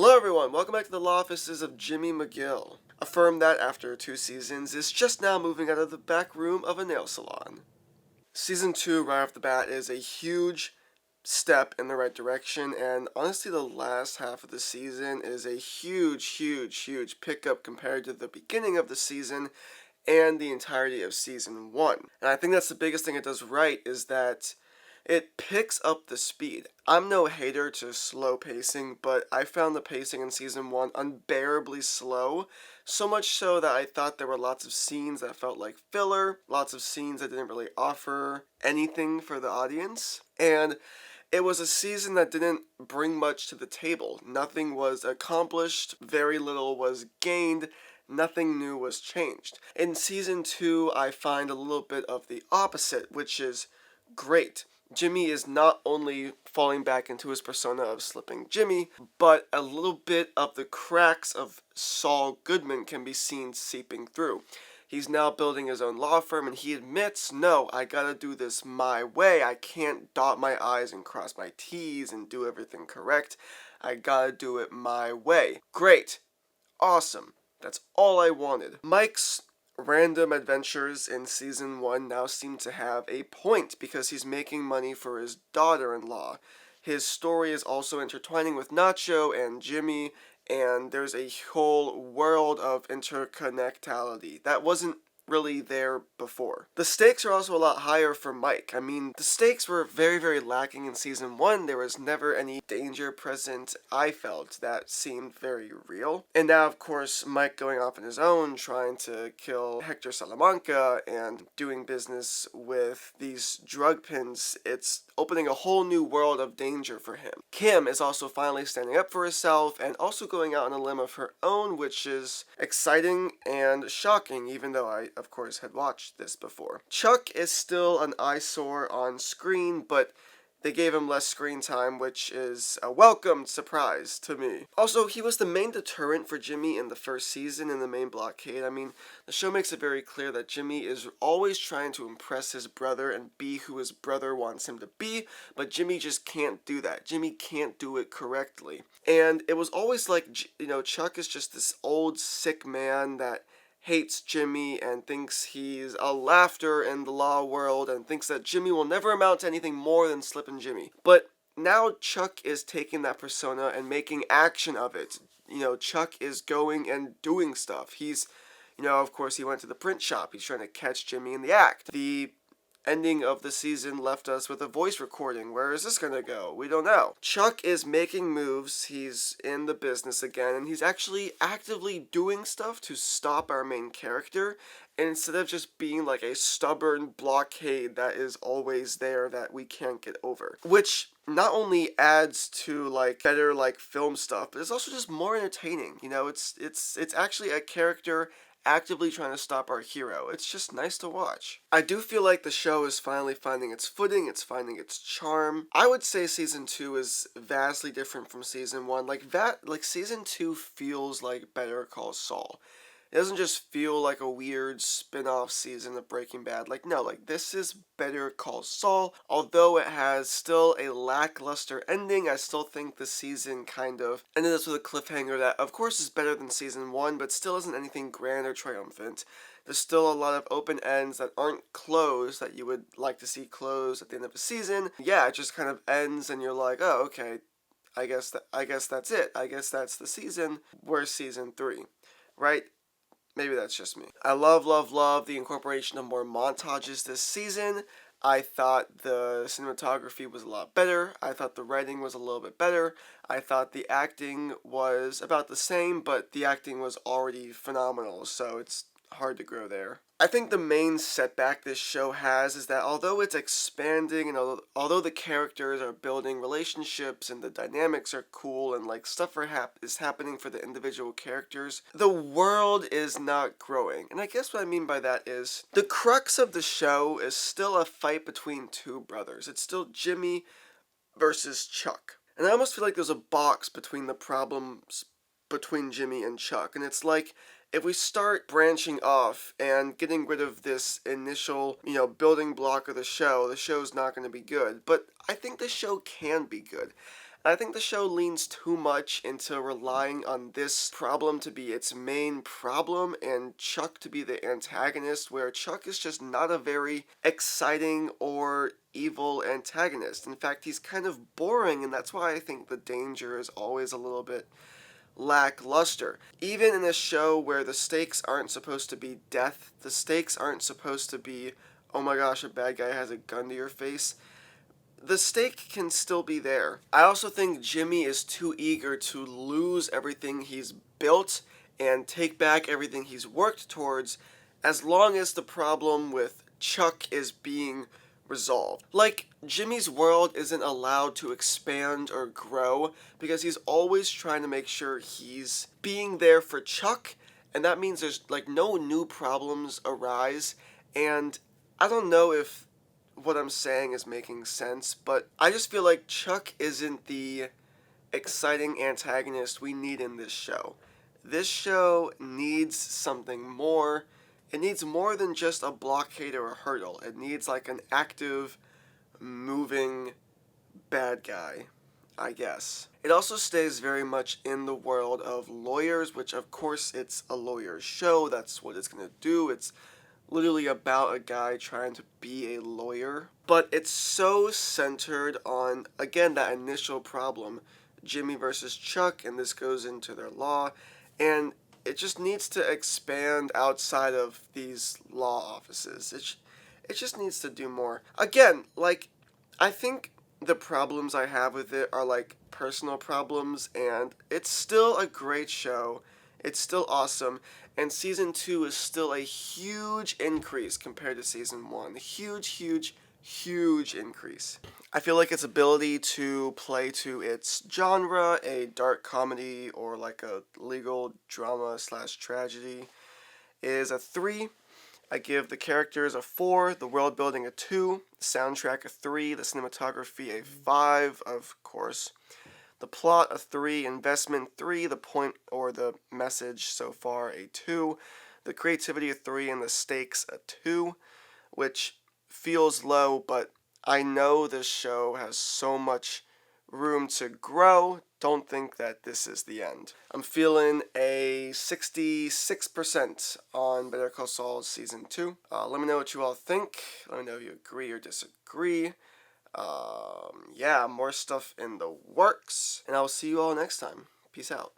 Hello everyone, welcome back to the law offices of Jimmy McGill, a firm that, after 2 seasons, is just now moving out of the back room of a nail salon. Season 2, right off the bat, is a huge step in the right direction, and honestly the last half of the season is a huge pickup compared to the beginning of the season and the entirety of Season 1. And I think that's the biggest thing it does right, is that it picks up the speed. I'm no hater to slow pacing, but I found the pacing in Season 1 unbearably slow, so much so that I thought there were lots of scenes that felt like filler, lots of scenes that didn't really offer anything for the audience, and it was a season that didn't bring much to the table. Nothing was accomplished, very little was gained, nothing new was changed. In Season 2, I find a little bit of the opposite, which is great. Jimmy is not only falling back into his persona of Slipping Jimmy, but a little bit of the cracks of Saul Goodman can be seen seeping through. He's now building his own law firm, and he admits, no, I gotta do this my way. I can't dot my I's and cross my T's and do everything correct. I gotta do it my way. Great. Awesome. That's all I wanted. Mike's random adventures in Season 1 now seem to have a point because he's making money for his daughter-in-law. His story is also intertwining with Nacho and Jimmy, and there's a whole world of interconnectality that wasn't really there before. The stakes are also a lot higher for Mike. I mean, the stakes were very lacking in Season 1. There was never any danger present, I felt, that seemed very real. And now, of course, Mike going off on his own, trying to kill Hector Salamanca and doing business with these drug pins, it's opening a whole new world of danger for him. Kim is also finally standing up for herself and also going out on a limb of her own, which is exciting and shocking, even though I, of course, had watched this before. Chuck is still an eyesore on screen, but they gave him less screen time, which is a welcomed surprise to me. Also, he was the main deterrent for Jimmy in the first season in the main blockade. I mean, the show makes it very clear that Jimmy is always trying to impress his brother and be who his brother wants him to be, but Jimmy just can't do that. Jimmy can't do it correctly. And it was always like, Chuck is just this old, sick man that hates Jimmy and thinks he's a laughter in the law world and thinks that Jimmy will never amount to anything more than Slippin' Jimmy. But now Chuck is taking that persona and making action of it. Chuck is going and doing stuff. He's, of course, he went to the print shop. He's trying to catch Jimmy in the act. The ending of the season left us with a voice recording. Where is this gonna go? We don't know. Chuck is making moves, he's in the business again, and he's actually actively doing stuff to stop our main character, and instead of just being like a stubborn blockade that is always there that we can't get over. Which not only adds to better film stuff, but it's also just more entertaining. It's actually a character actively trying to stop our hero. It's just nice to watch. I do feel like the show is finally finding its footing, it's finding its charm. I would say Season 2 is vastly different from Season 1. Season 2 feels like Better Call Saul. It doesn't just feel like a weird spin-off season of Breaking Bad. This is Better Call Saul. Although it has still a lackluster ending, I still think the season kind of ended us with a cliffhanger that, of course, is better than Season 1, but still isn't anything grand or triumphant. There's still a lot of open ends that aren't closed that you would like to see closed at the end of a season. Yeah, it just kind of ends and you're like, oh, okay, I guess that's it. I guess that's the season. Where's Season 3? Right? Maybe that's just me. I love the incorporation of more montages this season. I thought the cinematography was a lot better. I thought the writing was a little bit better. I thought the acting was about the same, but the acting was already phenomenal, so it's hard to grow there. I think the main setback this show has is that although it's expanding and although the characters are building relationships and the dynamics are cool and stuff is happening for the individual characters, the world is not growing. And I guess what I mean by that is the crux of the show is still a fight between two brothers. It's still Jimmy versus Chuck. And I almost feel like there's a box between the problems between Jimmy and Chuck. And it's like, if we start branching off and getting rid of this initial, building block of the show's not going to be good. But I think the show can be good. I think the show leans too much into relying on this problem to be its main problem and Chuck to be the antagonist, where Chuck is just not a very exciting or evil antagonist. In fact, he's kind of boring, and that's why I think the danger is always a little bit lackluster. Even in a show where the stakes aren't supposed to be death, the stakes aren't supposed to be, oh my gosh, a bad guy has a gun to your face, the stake can still be there. I also think Jimmy is too eager to lose everything he's built and take back everything he's worked towards as long as the problem with Chuck is being resolved. Like, Jimmy's world isn't allowed to expand or grow because he's always trying to make sure he's being there for Chuck, and that means there's like no new problems arise. And I don't know if what I'm saying is making sense, but I just feel like Chuck isn't the exciting antagonist we need in this show. This show needs something more. It needs more than just a blockade or a hurdle. It needs like an active, moving bad guy, I guess. It also stays very much in the world of lawyers, which of course it's a lawyer's show. That's what it's gonna do. It's literally about a guy trying to be a lawyer. But it's so centered on, again, that initial problem, Jimmy versus Chuck, and this goes into their law, and it just needs to expand outside of these law offices. It just needs to do more. Again, like, I think the problems I have with it are like personal problems, and it's still a great show. It's still awesome, and season 2 is still a huge increase compared to season 1. Huge increase. I feel like its ability to play to its genre, a dark comedy or like a legal drama slash tragedy, is a 3. I give the characters a 4, the world building a 2, the soundtrack a 3, the cinematography a 5, of course. The plot a 3, investment 3, the point or the message so far a 2, the creativity a 3, and the stakes a 2, which feels low, but I know this show has so much room to grow. Don't think that this is the end. I'm feeling a 66% on Better Call Saul Season 2. Let me know what you all think. Let me know if you agree or disagree. Yeah, more stuff in the works. And I will see you all next time. Peace out.